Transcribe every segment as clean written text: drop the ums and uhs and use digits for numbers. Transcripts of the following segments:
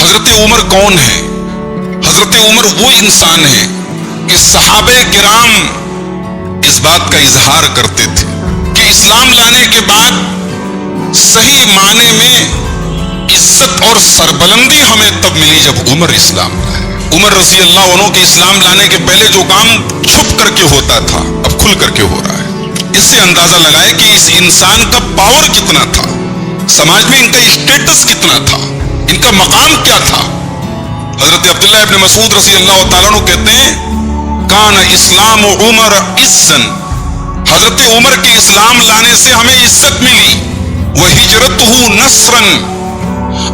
حضرت عمر کون ہیں؟ حضرت عمر وہ انسان ہیں کہ صحابہ کرام اس بات کا اظہار کرتے تھے کہ اسلام لانے کے بعد صحیح معنی میں عزت اور سربلندی ہمیں تب ملی جب عمر اسلام لائے۔ عمر رضی اللہ عنہ کے اسلام لانے کے پہلے جو کام چھپ کر کے ہوتا تھا اب کھل کر کے ہو رہا ہے۔ اس سے اندازہ لگائے کہ اس انسان کا پاور کتنا تھا، سماج میں ان کا اسٹیٹس کتنا تھا، ان کا مقام کیا تھا۔ حضرت عبداللہ ابن مسعود رضی اللہ تعالیٰ عنہ کہتے ہیں کان اسلام عمر عزن، حضرت عمر کے اسلام لانے سے ہمیں عزت ملی، وہجرتہ نصرن،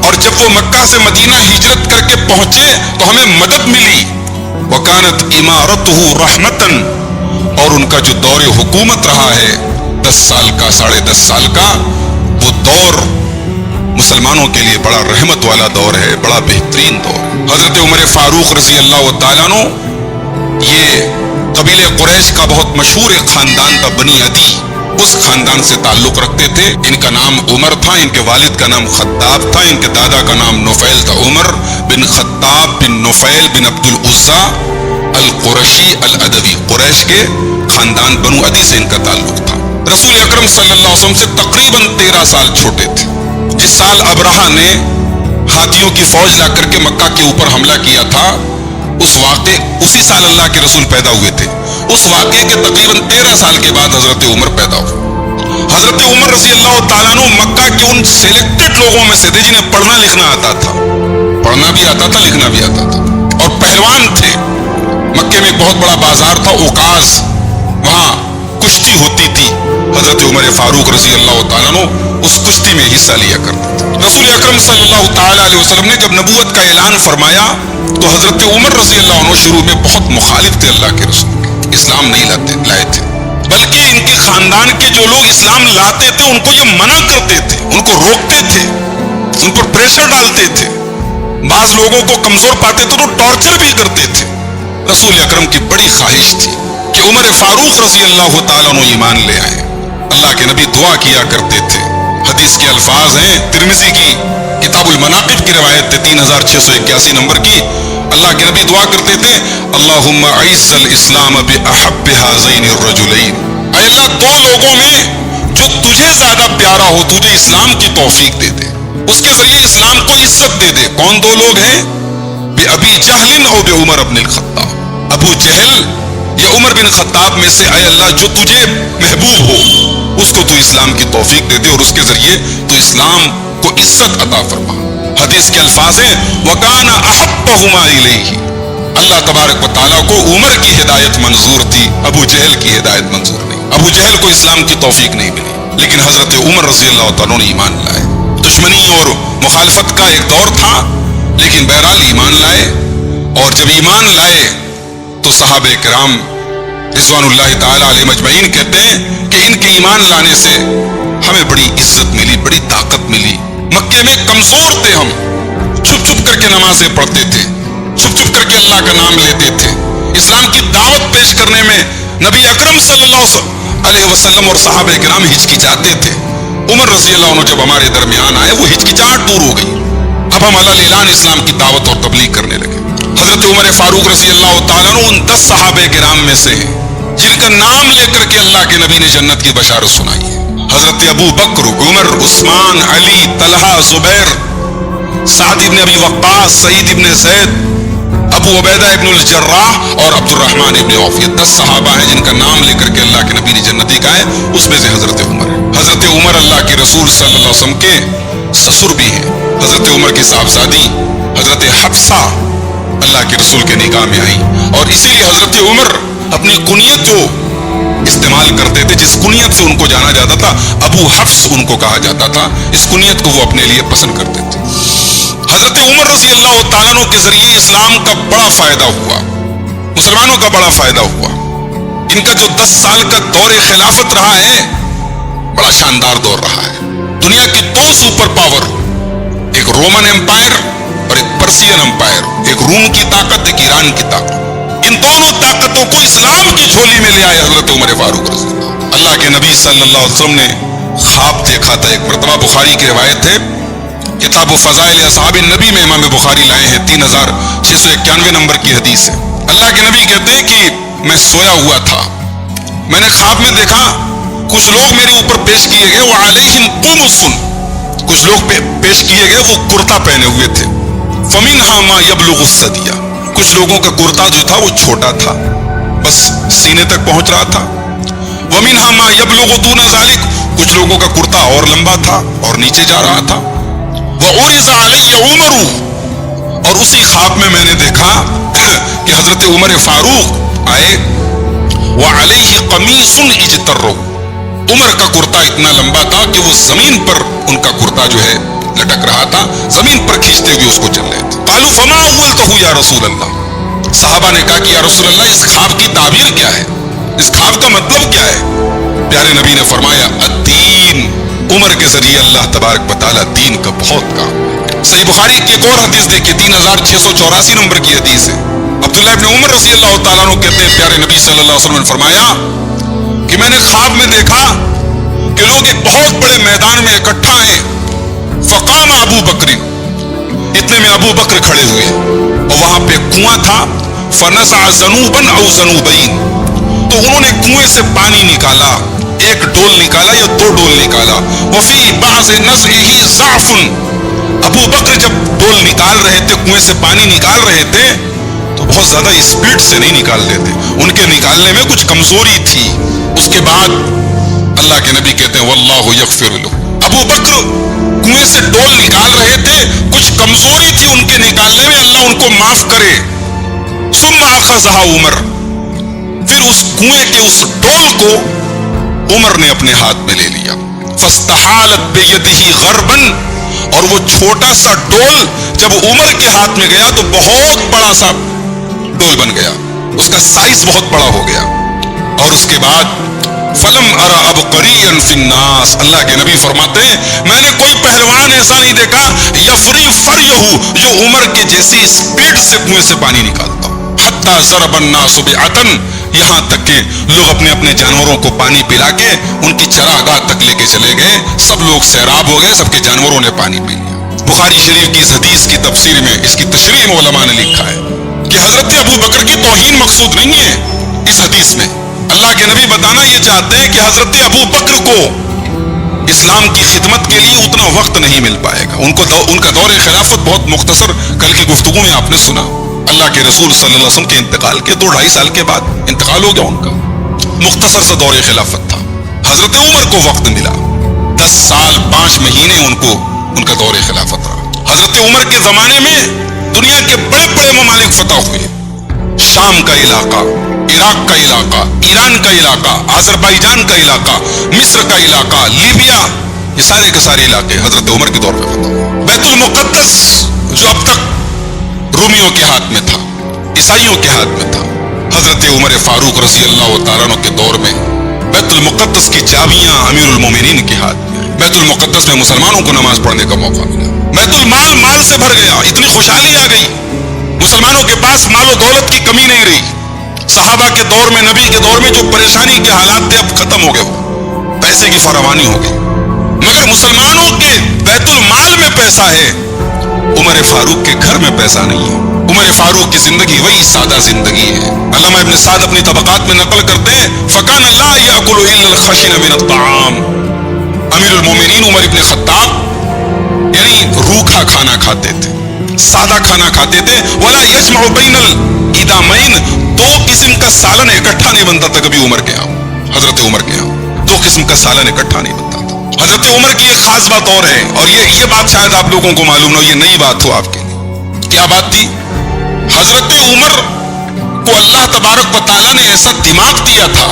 اور جب وہ مکہ سے مدینہ ہجرت کر کے پہنچے تو ہمیں مدد ملی، وکانت امارتہ رحمتن، اور ان کا جو دور حکومت رہا ہے 10 سال کا 10.5 سال کا، وہ دور مسلمانوں کے لیے بڑا رحمت والا دور ہے، بڑا بہترین دور ہے۔ حضرت عمر فاروق رضی اللہ تعالیٰ عنہ یہ قبیلہ قریش کا بہت مشہور ایک خاندان تھا، بنی عدی، اس خاندان سے تعلق رکھتے تھے۔ ان کا نام عمر تھا، ان کے والد کا نام خطاب تھا، ان کے دادا کا نام نفیل تھا۔ عمر بن خطاب بن نفیل بن عبد العزا القرشی العدوی، قریش کے خاندان بنو عدی سے ان کا تعلق تھا۔ رسول اکرم صلی اللہ علیہ وسلم سے تقریباً 13 سال چھوٹے تھے۔ جس سال ابرہہ نے ہاتھیوں کی فوج لا کر کے مکہ کے اوپر حملہ کیا تھا، اسی سال اللہ کے رسول پیدا ہوئے تھے۔ اس واقعے کے تقریباً 13 سال کے بعد حضرت عمر پیدا ہوئے۔ حضرت عمر رضی اللہ تعالیٰ عنہ مکہ کے ان سلیکٹڈ لوگوں میں سے تھے جنہیں پڑھنا لکھنا آتا تھا، پڑھنا بھی آتا تھا، لکھنا بھی آتا تھا، اور پہلوان تھے۔ مکے میں ایک بہت بڑا بازار تھا اوقاز، وہاں کشتی ہوتی تھی۔ حضرت عمر فاروق رضی اللہ تعالیٰ عنہ اس کشتی میں حصہ لیا کرتے تھے۔ رسول اکرم صلی اللہ تعالیٰ علیہ وسلم نے جب نبوت کا اعلان فرمایا تو حضرت عمر رضی اللہ عنہ شروع میں بہت مخالف تھے اللہ کے رسول کے، اسلام نہیں لائے تھے، بلکہ ان کے خاندان کے جو لوگ اسلام لاتے تھے ان کو یہ منع کرتے تھے، ان کو روکتے تھے، ان پر پریشر ڈالتے تھے۔ بعض لوگوں کو کمزور پاتے تھے تو ٹارچر بھی کرتے تھے۔ رسول اکرم کی بڑی خواہش تھی کہ عمر فاروق رضی اللہ تعالیٰ عنہ ایمان لے آئے۔ اللہ کے نبی دعا کیا کرتے تھے، حدیث کے الفاظ ہیں، ترمذی کی کتاب المناقب کی روایت ہے 3681 نمبر کی۔ اللہ کے نبی دعا کرتے تھے اللہم اعز الاسلام باحب ہذین الرجلین، اے اللہ 2 لوگوں میں جو تجھے زیادہ پیارا ہو تجھے اسلام کی توفیق دے دے، اس کے ذریعے اسلام کو عزت دے دے۔ کون 2 لوگ ہیں؟ بأبی جہل اور بعمر بن الخطاب، ابو جہل یا عمر بن خطاب میں سے اے اللہ جو تجھے محبوب ہو اس کو تو اسلام کی توفیق دے دے اور اس کے ذریعے تو اسلام کو عزت عطا فرما۔ حدیث کے الفاظ ہیں وَكَانَ أَحَبَّهُمَا إِلَيْهِ، اللہ تبارک و تعالیٰ کو عمر کی ہدایت منظور تھی، ابو جہل کی ہدایت منظور نہیں۔ ابو جہل کو اسلام کی توفیق نہیں ملی، لیکن حضرت عمر رضی اللہ تعالیٰ نے ایمان لائے۔ دشمنی اور مخالفت کا ایک دور تھا، لیکن بہرحال ایمان لائے، اور جب ایمان لائے تو صحابہ کرام رضوان اللہ تعالیٰ علیہ مجمعین کہتے ہیں کہ ان کے ایمان لانے سے ہمیں بڑی عزت ملی، بڑی طاقت ملی۔ مکے میں کمزور تھے ہم، چھپ چھپ کر کے نمازیں پڑھتے تھے، چھپ چھپ کر کے اللہ کا نام لیتے تھے، اسلام کی دعوت پیش کرنے میں نبی اکرم صلی اللہ علیہ وسلم اور صحابہ کرام ہچکچاتے تھے۔ عمر رضی اللہ عنہ جب ہمارے درمیان آئے وہ ہچکچاہٹ دور ہو گئی، اب ہم علی اعلان اسلام کی دعوت اور تبلیغ کرنے لگے۔ حضرت عمر فاروق رضی اللہ تعالیٰ عنہ ان 10 صحابہ کرام میں سے ہیں جن کا نام لے کر کے اللہ کے نبی نے جنت کی بشارت سنائی ہے۔ حضرت ابو بکر، عمر، عثمان، علی، طلحہ، زبیر، سعد ابن ابی وقاص، سعید ابن زید، ابو عبیدہ ابن الجراح اور عبد الرحمن ابن عوف، یہ 10 صحابہ ہیں جن کا نام لے کر کے اللہ کے نبی نے جنتی کہا ہے، اس میں سے حضرت عمر ہے۔ حضرت عمر اللہ کے رسول صلی اللہ علیہ وسلم کے سسر بھی ہیں۔ حضرت عمر کی صاحبزادی حضرت حفصہ اللہ کے رسول کے نکاح میں آئی، اور اسی لیے حضرت عمر اپنی کنیت جو استعمال کرتے تھے، جس کنیت سے ان کو جانا جاتا تھا ابو حفص ان کو کہا جاتا تھا، اس کنیت کو وہ اپنے لیے پسند کرتے تھے۔ حضرت عمر رضی اللہ تعالیٰ عنہ کے ذریعے اسلام کا بڑا فائدہ ہوا، مسلمانوں کا بڑا فائدہ ہوا۔ ان کا جو 10 سال کا دور خلافت رہا ہے بڑا شاندار دور رہا ہے۔ دنیا کی 2 سپر پاور، ایک رومن امپائر اور ایک پرسین امپائر، ایک روم کی طاقت، ایک ایران کی طاقت، ان دونوں طاقتوں کو اسلام کی جھولی میں لے آئے حضرت عمر فاروق رضی اللہ۔ اللہ کے نبی صلی اللہ علیہ وسلم نے خواب دیکھا تھا، ایک مرتبہ بخاری کی روایت ہے کتاب و فضائل اصحاب نبی میں امام بخاری لائے ہیں، 3691 نمبر کی حدیث ہے۔ اللہ کے نبی کہتے ہیں کہ میں سویا ہوا تھا، میں نے خواب میں دیکھا کچھ لوگ میرے اوپر پیش کیے گئے، وعلیہم قمص، کچھ لوگ پیش کیے گئے وہ کرتا پہنے ہوئے تھے، فمنہا ما یبلغ الثدی، کچھ لوگوں کا کرتا جو تھا وہ چھوٹا تھا، بس سینے تک پہنچ رہا تھا، ومنہا ما یبلغ دون ذلک، کچھ لوگوں کا کرتا اور لمبا تھا اور نیچے جا رہا تھا، وعرض علی عمر، اور اسی خواب میں نے دیکھا کہ حضرت عمر فاروق آئے، وعلیہ قمیص اجتر، عمر کا کرتا اتنا لمبا تھا کہ وہ زمین پر ان کا کرتا جو ہے لٹک رہا تھا، زمین پر کھینچتے ہوئے اس کو چل رہے تھے۔ قالوا فما اولتہ یا رسول اللہ، صحابہ نے کہا کہ یا رسول اللہ اس خواب کی تعبیر کیا ہے، اس خواب کا مطلب کیا ہے؟ پیارے نبی نے فرمایا الدین، عمر کے ذریعے اللہ تبارک و تعالیٰ دین کا بہت کام۔ صحیح بخاری کی ایک اور حدیث دیکھیے، 3684 نمبر کی حدیث ہے، عبداللہ ابن عمر رضی اللہ تعالیٰ عنہ کہتے ہیں پیارے نبی صلی اللہ علیہ وسلم نے فرمایا کہ میں نے خواب میں دیکھا کہ لوگ ایک بہت بڑے میدان میں اکٹھا ہیں، فقام ابو بکر، اتنے میں ابو بکر کھڑے ہوئے اور وہاں پہ کنواں تھا، فنزع ذنوبا او ذنوبین، تو انہوں نے کنویں سے پانی نکالا، ایک ڈول نکالا یا دو ڈول نکالا، وفی بعض نزعہ ضعف، ابو بکر جب ڈول نکال رہے تھے، کنویں سے پانی نکال رہے تھے تو بہت زیادہ اسپیڈ سے نہیں نکال لیتے، ان کے نکالنے میں کچھ کمزوری تھی۔ اس کے بعد اللہ کے نبی کہتے ہیں واللہ یغفر لہ، ابو بکر کنویں سے ڈول نکال رہے تھے، کچھ کمزوری تھی ان کے نکالنے میں، اللہ ان کو معاف کرے۔ ثم اخذها عمر، پھر اس کنویں کے اس ڈول کو عمر نے اپنے ہاتھ میں لے لیا، فاستحالت بیدہ غربا، اور وہ چھوٹا سا ڈول جب عمر کے ہاتھ میں گیا تو بہت بڑا سا ڈول بن گیا، اس کا سائز بہت بڑا ہو گیا، اور اس کے بعد فلم ارى عبقريا في الناس، اللہ کے نبی فرماتے ہیں میں نے کوئی پہلوان ایسا نہیں دیکھا یفری فریہ، جو عمر کے جیسی اسپیڈ سے کنویں سے پانی نکالتا، حتی ضرب الناس بعتن، یہاں تک کہ لوگ اپنے اپنے جانوروں کو پانی پلا کے ان کی چراگاہ تک لے کے چلے گئے، سب لوگ سیراب ہو گئے، سب کے جانوروں نے پانی پی لیا۔ بخاری شریف کی اس حدیث کی تفسیر میں اس کی تشریح میں علماء نے لکھا ہے کہ حضرت ابو بکر کی توہین مقصود نہیں ہے اس حدیث میں، اللہ کے نبی بتانا یہ چاہتے ہیں کہ حضرت ابو بکر کو اسلام کی خدمت کے لیے اتنا وقت نہیں مل پائے گا، ان کا دور خلافت بہت مختصر، کل کی گفتگو میں آپ نے سنا اللہ کے رسول صلی اللہ علیہ وسلم کے انتقال کے 2-2.5 سال کے بعد انتقال ہو گیا ان کا، مختصر سا دور خلافت تھا۔ حضرت عمر کو وقت ملا، 10 سال 5 مہینے ان کا دور خلافت رہا۔ حضرت عمر کے زمانے میں دنیا کے بڑے بڑے ممالک فتح ہوئے، شام کا علاقہ، عراق کا علاقہ، ایران کا علاقہ، آذربائیجان کا علاقہ، مصر کا علاقہ، لیبیا، یہ سارے کے سارے علاقے حضرت عمر کے دور میں فتح ہوئے۔ بیت المقدس جو اب تک رومیوں کے ہاتھ میں تھا، عیسائیوں کے ہاتھ میں تھا، حضرت عمر فاروق رضی اللہ تعالیٰ عنہ کے دور میں بیت المقدس کی چابیاں امیر المومنین کے ہاتھ میں، بیت المقدس میں مسلمانوں کو نماز پڑھنے کا موقع ملا، بیت المال مال سے بھر گیا، اتنی خوشحالی آ گئی، مسلمانوں کے پاس مال و دولت کی کمی نہیں رہی، صحابہ کے دور میں، نبی کے دور میں جو پریشانی کے حالات تھے اب ختم ہو گئے، پیسے کی فراوانی ہو گئی، مگر مسلمانوں کے بیت المال میں پیسہ ہے، عمر فاروق کے گھر میں پیسہ نہیں ہے۔ عمر فاروق کی زندگی وہی سادہ زندگی ہے، علامہ ابن سعد اپنی طبقات میں نقل کرتے ہیں فَكَانَ لَا يَأْكُلُ إِلَّا الْخَشِنَ مِنَ الطَّعَامِ، امیر المومنین عمر ابن خطاب یعنی روکھا کھانا کھاتے تھے، سادہ کھانا کھاتے تھے، وَلَا يَجْمَعُ بَيْنَ الْإِدَامَيْنِ، 2 قسم کا سالن اکٹھا نہیں بنتا تھا کبھی عمر کے ہاں، حضرت عمر کے ہاں 2 قسم کا سالن اکٹھا نہیں بنتا تھا۔ حضرت عمر کی ایک خاص بات اور ہے، اور یہ بات شاید آپ لوگوں کو معلوم نہ ہو، یہ نئی بات ہو آپ کے لیے، کیا بات تھی؟ حضرت عمر کو اللہ تبارک و تعالیٰ نے ایسا دماغ دیا تھا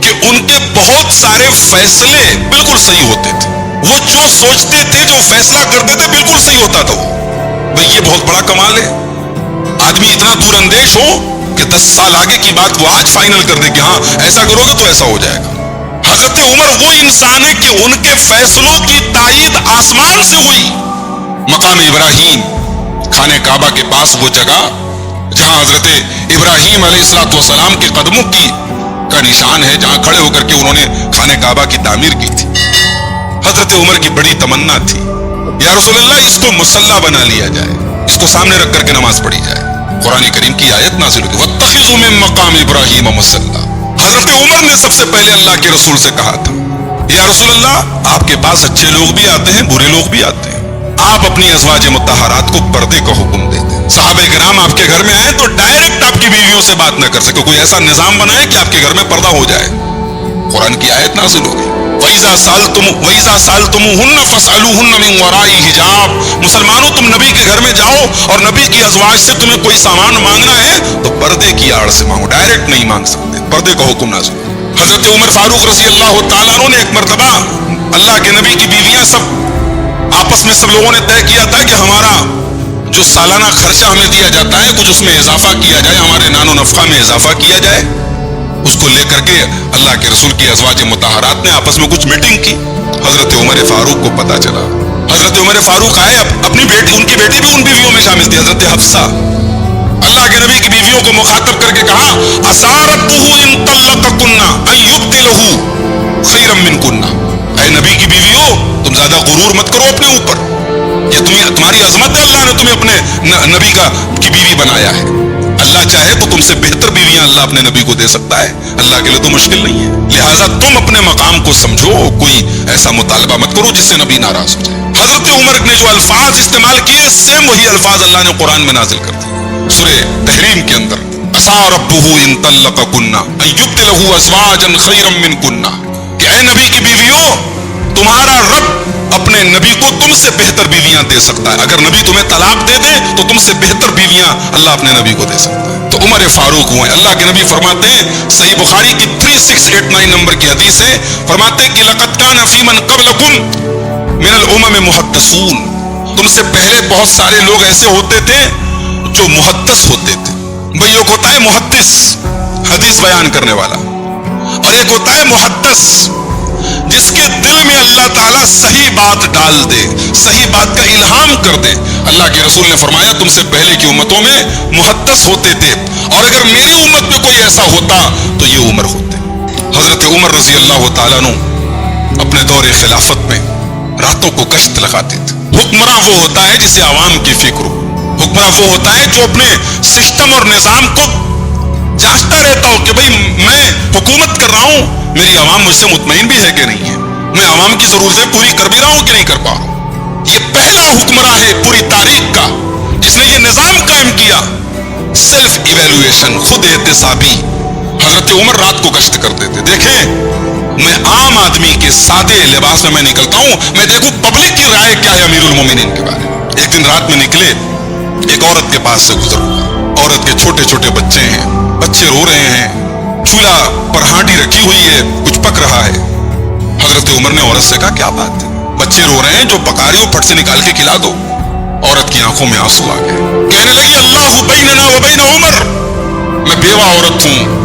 کہ ان کے بہت سارے فیصلے بالکل صحیح ہوتے تھے، وہ جو سوچتے تھے، جو فیصلہ کرتے تھے، بالکل صحیح ہوتا تھا وہ۔ بھئی یہ بہت بڑا کمال ہے، آدمی اتنا دور اندیش ہو کہ 10 سال آگے کی بات وہ آج فائنل کر دے کہ ہاں ایسا کرو گے تو ایسا ہو جائے گا۔ حضرت عمر وہ انسان ہے کہ ان کے فیصلوں کی تائید آسمان سے ہوئی۔ مقام ابراہیم، خانہ کعبہ کے پاس وہ جگہ جہاں حضرت ابراہیم علیہ السلام کے قدموں کا نشان ہے، جہاں کھڑے ہو کر کے انہوں نے خانہ کعبہ کی تعمیر کی تھی۔ حضرت عمر کی بڑی تمنا تھی یا رسول اللہ اس کو مصلی بنا لیا جائے, اس کو سامنے رکھ کر کے نماز پڑھی جائے. قرآن کریم کی آیت نازل ہوئی وَاتَّخِذُوا مِن مَقَامِ إِبْرَاهِيمَ مُصَلًّى. حضرت عمر نے سب سے پہلے اللہ کے رسول سے کہا تھا یا رسول اللہ آپ کے پاس اچھے لوگ بھی آتے ہیں برے لوگ بھی آتے ہیں, آپ اپنی ازواج مطہرات کو پردے کا حکم دے دیں. صحابہ کرام آپ کے گھر میں آئے تو ڈائریکٹ آپ کی بیویوں سے بات نہ کر سکے, کوئی ایسا نظام بنائے کہ آپ کے گھر میں پردہ ہو جائے. قرآن کی آیت نازل ہوگی وَإِذَا سَأَلْتُمُوهُنَّ فَاسْأَلُوهُنَّ مِنْ وَرَاءِ حِجَابٍ. مسلمانوں تم نبی کے گھر میں جاؤ اور نبی کی ازواج سے تمہیں کوئی سامان مانگنا ہے تو پردے کی آڑ سے مانگو, ڈائریکٹ نہیں مانگ سکتے, پردے کا حکم نازل. حضرت عمر فاروق رضی اللہ تعالیٰ عنہ نے ایک مرتبہ اللہ کے نبی کی بیویاں سب آپس میں سب لوگوں نے طے کیا تھا کہ ہمارا جو سالانہ خرچہ ہمیں دیا جاتا ہے کچھ اس میں اضافہ کیا جائے, ہمارے نان و نفقہ میں اضافہ کیا جائے. اس کو لے کر کے اللہ کے رسول کی ازواج مطہرات نے آپس میں کچھ میٹنگ کی. حضرت عمر فاروق کو پتا چلا, حضرت عمر فاروق آئے, اپنی بیٹی ان کی بیٹی بھی ان بیویوں میں شامل تھی حضرت حفصہ. اللہ کے نبی کی بیویوں کو مخاطب کر کے کہا اسارتہ ان طلقکن ان یبدلہ خیرا منکن. اے نبی کی بیویوں تم زیادہ غرور مت کرو اپنے اوپر, یہ تمہاری عظمت ہے, اللہ نے تمہیں اپنے نبی کی بیوی بنایا ہے. اللہ چاہے تو تم سے بہتر بیویاں اللہ اپنے نبی کو دے سکتا ہے, اللہ کے لیے تو مشکل نہیں ہے. لہٰذا تم اپنے مقام کو سمجھو, کوئی ایسا مطالبہ مت کرو جس سے نبی ناراض ہو جائے. حضرت عمر نے جو الفاظ استعمال کیے سیم وہی الفاظ اللہ نے قرآن میں نازل کر دیے سورہ تحریم کے اندر عسى ربه ان طلقكن ان يبدله ازواجا خيرا منكن. کہ اے نبی کی بیویوں تمہارا رب اپنے نبی کو تم سے بہتر بیویاں دے سکتا ہے, اگر نبی تمہیں طلاق دے دے تو تم سے بہتر بیویاں اللہ اپنے نبی کو دے سکتا ہے. تو عمر فاروق ہوئے. اللہ کے نبی فرماتے ہیں صحیح بخاری کی 3689 نمبر کی حدیث ہے, فرماتے ہیں کہ لقد كان في من قبلكم من الامم محدثون. تم سے پہلے بہت سارے لوگ ایسے ہوتے تھے جو محدث ہوتے تھے. بھئی ایک ہوتا ہے محدث حدیث بیان کرنے والا, اور ایک ہوتا ہے محدث جس کے دل میں اللہ تعالیٰ صحیح بات ڈال دے, صحیح بات کا الہام کر دے. اللہ کے رسول نے فرمایا تم سے پہلے کی امتوں میں محدث ہوتے تھے, اور اگر میری امت میں کوئی ایسا ہوتا تو یہ عمر ہوتے. حضرت عمر رضی اللہ تعالیٰ عنہ اپنے دور خلافت میں راتوں کو گشت لگاتے تھے. حکمراں وہ ہوتا ہے جسے عوام کی فکر ہو, حکمراں وہ ہوتا ہے جو اپنے سسٹم اور نظام کو جانچتا رہتا ہو کہ بھئی میں حکومت کر رہا ہوں, میری عوام مجھ سے مطمئن بھی ہے کہ نہیں ہے, میں عوام کی ضرورتیں پوری کر بھی رہا ہوں کہ نہیں کر پا رہا ہوں. یہ پہلا حکمراں ہے پوری تاریخ کا جس نے یہ نظام قائم کیا, سیلف ایویلویشن, خود احتسابی. حضرت عمر رات کو گشت کرتے تھے. دیکھیں میں عام آدمی کے سادے لباس میں نکلتا ہوں, میں دیکھوں پبلک کی رائے کیا ہے امیر المومنین کے بارے میں. ایک دن رات میں نکلے, ایک عورت کے پاس سے گزر ہوا, عورت کے چھوٹے چھوٹے بچے ہیں, بچے رو رہے ہیں, چولہا پر ہانڈی رکھی ہوئی ہے, کچھ پک رہا ہے. حضرت عمر نے عورت سے کہا کیا بات ہے, بچے رو رہے ہیں, جو پکا رہی ہو پھٹ سے نکال کے کھلا دو. عورت کی آنکھوں میں آنسو آ گئے, کہنے لگی اللہ بیننا و بین عمر, میں بیوہ عورت ہوں,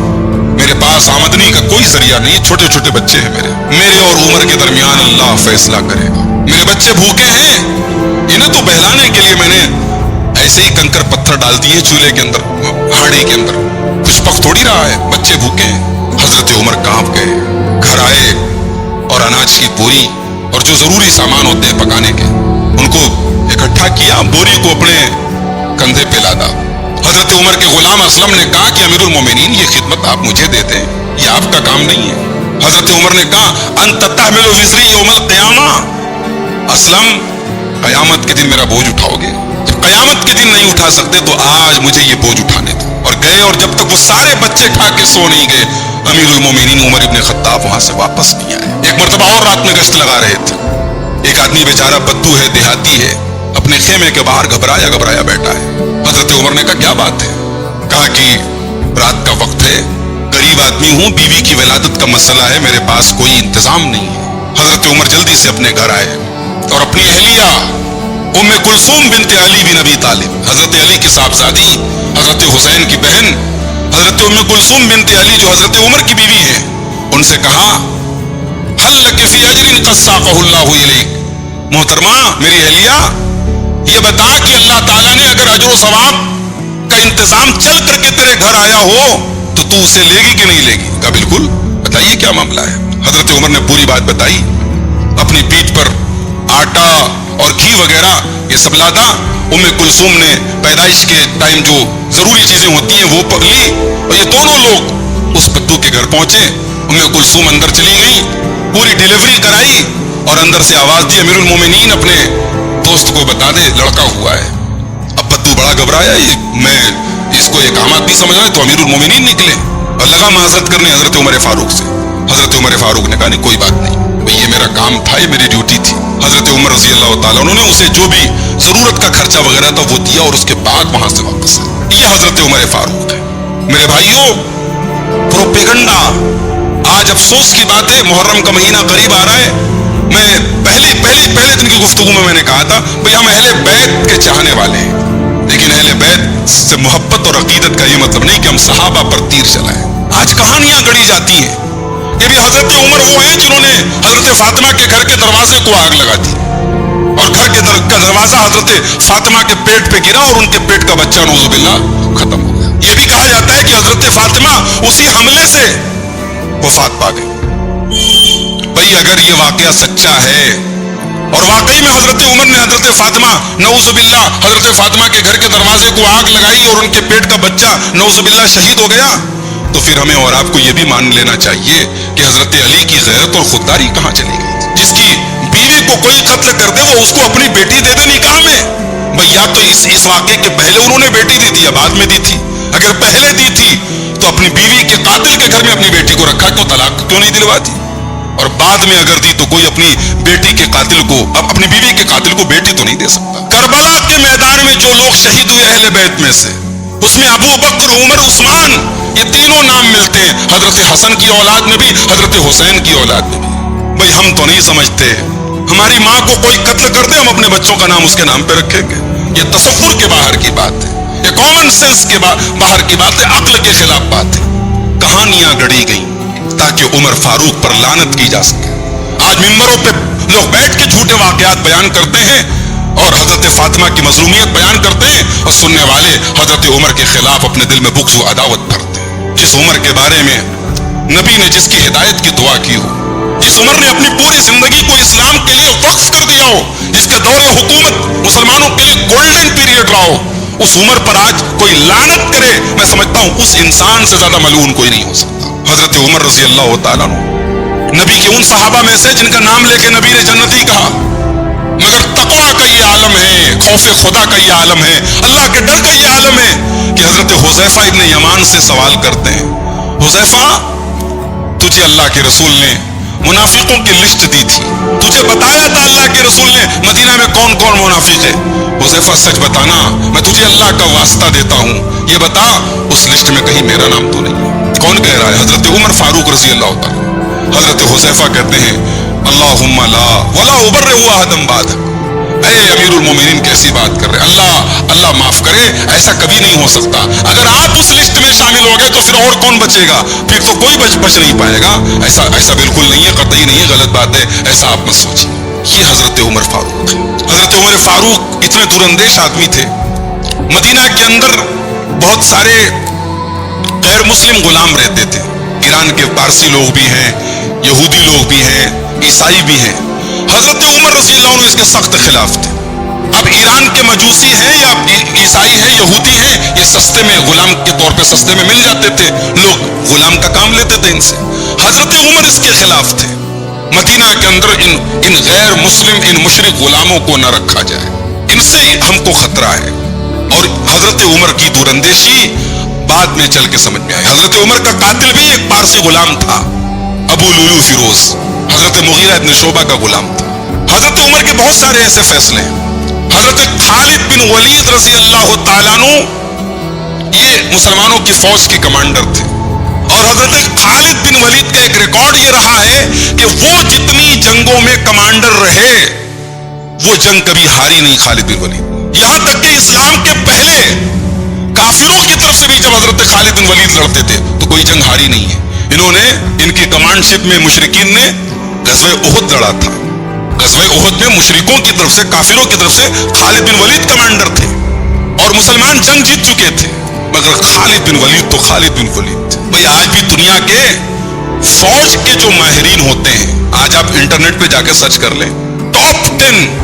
میرے پاس آمدنی کا کوئی ذریعہ نہیں, چھوٹے چھوٹے بچے ہیں میرے اور عمر کے درمیان اللہ فیصلہ کرے گا. میرے بچے بھوکے ہیں, انہیں تو بہلانے کے لیے میں نے ایسے ہی کنکر پتھر ڈال دیے چولہے کے اندر, ہانڈی کے اندر, کچھ پک تھوڑی رہا ہے, بچے بھوکے ہیں. حضرت عمر کانپ گئے, گھر آئے اور اناج کی بوری اور جو ضروری سامان ہوتے ہیں پکانے کے ان کو اکٹھا کیا, بوری کو اپنے کندھے پہ لادا. حضرت عمر کے غلام اسلم نے کہا کہ امیر المومنین یہ خدمت آپ مجھے دے دیں, یہ آپ کا کام نہیں ہے. حضرت عمر نے کہا انت تحمل وزری یوم القیامہ, اسلم قیامت کے دن میرا بوجھ اٹھاؤ گے, جب قیامت کے دن نہیں اٹھا سکتے تو آج مجھے یہ بوجھ اٹھانے دو. اور گئے, اور جب تک وہ سارے بچے کھا کے سو نہیں گئے امیر المومنین عمر ابن خطاب وہاں سے واپس نہیں آئے. ایک مرتبہ اور رات میں گشت لگا رہے تھے, ایک آدمی بیچارہ بدو ہے, دیہاتی ہے, اپنے خیمے کے باہر گھبرایا بیٹھا ہے. حضرت عمر نے کہا کیا بات ہے, کہا کہ رات کا وقت ہے, غریب آدمی ہوں, بیوی کی ولادت کا مسئلہ ہے, میرے پاس کوئی انتظام نہیں ہے. حضرت عمر جلدی سے اپنے گھر آئے اور اپنی اہلیہ ام کلثوم بنت علی بن ابی طالب, حضرت علی کی صاحبزادی, حضرت حسین کی بہن, حضرت ام کلثوم بنت علی جو حضرت عمر کی بیوی ہیں, ان سے کہا هل لك في اجر قد ساقه الله اليك, محترمہ میری اہلیہ یہ بتا کہ اللہ تعالیٰ نے اگر اجر و ثواب کا انتظام چل کر کے تیرے گھر آیا ہو تو تو اسے لے گی کہ نہیں لے گی. کہا بالکل, بتائیے کیا معاملہ ہے. حضرت عمر نے پوری بات بتائی, اپنی پیٹھ پر آٹا اور گھی وغیرہ یہ سب لادا. کلثوم نے پیدائش کے ٹائم جو ضروری چیزیں ہوتی ہیں وہ لی, اور یہ دونوں لوگ اس پدو کے گھر پہنچے. کلثوم اندر چلی گئی, پوری ڈیلیوری کرائی, اور اندر سے آواز دی امیر المومنین اپنے دوست کو بتا دے لڑکا ہوا ہے. اب پدو بڑا گھبرایا, میں اس کو ایک عام آدمی سمجھ رہا ہے, تو امیر المومنین نکلے اور لگا معذرت کرنے حضرت عمر فاروق سے. حضرت عمر فاروق نے کہا نہیں کوئی بات نہیں, یہ میرا کام تھا, یہ میری ڈیوٹی تھی. حضرت عمر رضی اللہ تعالیٰ انہوں نے اسے جو بھی ضرورت کا خرچہ وغیرہ تھا وہ دیا, اور اس کے بعد وہاں سے واپس آئے. یہ حضرت عمر فاروق ہے. میرے بھائیوں, پروپیگنڈا, آج افسوس کی بات ہے, محرم کا مہینہ قریب آ رہا ہے. میں پہلے دن کی گفتگو میں نے کہا تھا بھئی ہم اہل بیت کے چاہنے والے ہیں, لیکن اہل بیت سے محبت اور عقیدت کا یہ مطلب نہیں کہ ہم صحابہ پر تیر چلائیں. آج کہانیاں گڑھی جاتی ہیں کہ بھی حضرت عمر وہ ہیں جنہوں نے حضرت فاطمہ کے گھر کے دروازے کو آگ لگا دی, اور گھر کے دروازہ حضرت فاطمہ کے پیٹ پہ گرا, اور ان کے پیٹ کا بچہ نعوذ باللہ ختم ہو گیا. یہ بھی کہا جاتا ہے کہ حضرت فاطمہ اسی حملے سے وفات پا گئی. بھئی اگر یہ واقعہ سچا ہے, اور واقعی میں حضرت عمر نے حضرت فاطمہ نعوذ باللہ حضرت فاطمہ کے گھر کے دروازے کو آگ لگائی, اور ان کے پیٹ کا بچہ نعوذ باللہ شہید ہو گیا, تو پھر ہمیں اور آپ کو یہ بھی مان لینا چاہیے کہ حضرت علی کی غیرت اور خودداری کہاں چلی گئی. جس کی بیوی کو کوئی قتل کر دے وہ اس کو اپنی بیٹی دے دے نکاح میں. بھئی یا تو اس واقعے کے پہلے انہوں نے بیٹی دی تھی یا بعد میں دی تھی. اگر پہلے دی تھی تو اپنی بیوی کے قاتل کے گھر میں اپنی بیٹی کو رکھا, تو طلاق کیوں نہیں دلواتی؟ اور بعد میں اگر دی تو کوئی اپنی بیٹی کے قاتل کو, اب اپنی بیوی کے قاتل کو بیٹی تو نہیں دے سکتا. کربلا کے میدان میں جو لوگ شہید ہوئے اہل بیت میں سے, اس میں ابو بکر, عمر, عثمان, یہ تینوں نام ملتے ہیں. حضرت حسن کی اولاد میں بھی, حضرت حسین کی اولاد میں بھی. بھئی ہم تو نہیں سمجھتے ہماری ماں کو کوئی قتل کر دے ہم اپنے بچوں کا نام اس کے نام پہ رکھیں گے. یہ تصور کے باہر کی بات ہے, یہ کامن سینس کے باہر کی بات ہے, عقل کے خلاف بات ہے. کہانیاں گڑھی گئیں تاکہ عمر فاروق پر لعنت کی جا سکے. آج ممبروں پہ لوگ بیٹھ کے جھوٹے واقعات بیان کرتے ہیں اور حضرت فاطمہ کی مظلومیت بیان کرتے ہیں, اور سننے والے حضرت عمر کے خلاف اپنے دل میں بغض و عداوت بھرتے ہیں. جس عمر کے بارے میں نبی نے جس کی ہدایت کی دعا کی ہو, جس عمر نے اپنی پوری زندگی کو اسلام کے لیے وقف کر دیا ہو, جس کا دور حکومت مسلمانوں کے لیے گولڈن پیریڈ رہا ہو, اس عمر پر آج کوئی لعنت کرے, میں سمجھتا ہوں اس انسان سے زیادہ ملعون کوئی نہیں ہو سکتا. حضرت عمر رضی اللہ تعالیٰ عنہ نبی کے ان صحابہ میں سے جن کا نام لے کے نبی نے جنتی کہا, مگر تقویٰ کا یہ عالم ہے, خوف خدا کا یہ عالم ہے, اللہ کے ڈر کا یہ عالم ہے کہ حضرت حذیفہ ابن یمان سے سوال کرتے ہیں, حذیفہ تجھے اللہ کے رسول نے منافقوں کی لسٹ دی تھی, تجھے بتایا تھا اللہ کے رسول نے مدینہ میں کون کون منافق ہے, حذیفہ سچ بتانا, میں تجھے اللہ کا واسطہ دیتا ہوں, یہ بتا اس لسٹ میں کہیں میرا نام تو نہیں. کون کہہ رہا ہے؟ حضرت عمر فاروق رضی اللہ تعالیٰ. حضرت حذیفہ کہتے ہیں اللہم لا ولا ابرئ احدا بعدک, اے امیر المومنین کیسی بات کر رہے ہیں, اللہ معاف کرے, ایسا کبھی نہیں ہو سکتا. اگر آپ اس لسٹ میں شامل ہو گئے تو پھر اور کون بچے گا, پھر تو کوئی بچ نہیں پائے گا. ایسا بالکل نہیں ہے, قطعی نہیں ہے, غلط بات ہے, ایسا آپ مت سوچیے. یہ حضرت عمر فاروق ہے. حضرت عمر فاروق اتنے دور اندیش آدمی تھے. مدینہ کے اندر بہت سارے غیر مسلم غلام رہتے تھے. ایران کے پارسی لوگ بھی ہیں, یہودی لوگ بھی ہیں, عیسائی بھی ہیں. حضرت عمر رضی اللہ عنہ اس کے سخت خلاف تھے. اب ایران کے مجوسی ہیں یا عیسائی ہیں, یہودی ہیں, یہ سستے میں غلام کے طور پہ سستے میں مل جاتے تھے, لوگ غلام کا کام لیتے تھے ان سے. حضرت عمر اس کے خلاف تھے. مدینہ کے اندر ان غیر مسلم, ان مشرک غلاموں کو نہ رکھا جائے, ان سے ہم کو خطرہ ہے. اور حضرت عمر کی دور اندیشی بعد میں چل کے سمجھ میں آئی. حضرت عمر کا قاتل بھی ایک پارسی غلام تھا, ابو لولو فیروز, حضرت مغیرہ ابن شعبہ کا غلام تھا. حضرت عمر کے بہت سارے ایسے فیصلے ہیں. حضرت خالد بن ولید رضی اللہ تعالیٰ عنہ یہ مسلمانوں کی فوج کے کمانڈر تھے, اور حضرت خالد بن ولید کا ایک ریکارڈ یہ رہا ہے کہ وہ جتنی جنگوں میں کمانڈر رہے وہ جنگ کبھی ہاری نہیں خالد بن ولید. یہاں تک کہ اسلام کے پہلے کافروں کی طرف سے بھی جب حضرت خالد بن ولید لڑتے تھے تو کوئی جنگ ہاری نہیں ہے. انہوں نے, ان کی کمانڈ شپ میں مشرکین نے غزوہ احد لڑا تھا. غزوہ احد میں مشرکوں کی طرف سے, کافروں کی طرف سے خالد بن ولید کمانڈر تھے, اور مسلمان جنگ جیت چکے تھے, مگر خالد بن ولید تو خالد بن ولید تھے. بھئی آج بھی دنیا کے فوج کے جو ماہرین ہوتے ہیں, آج آپ انٹرنیٹ پہ جا کے سرچ کر لیں, ٹاپ 10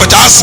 50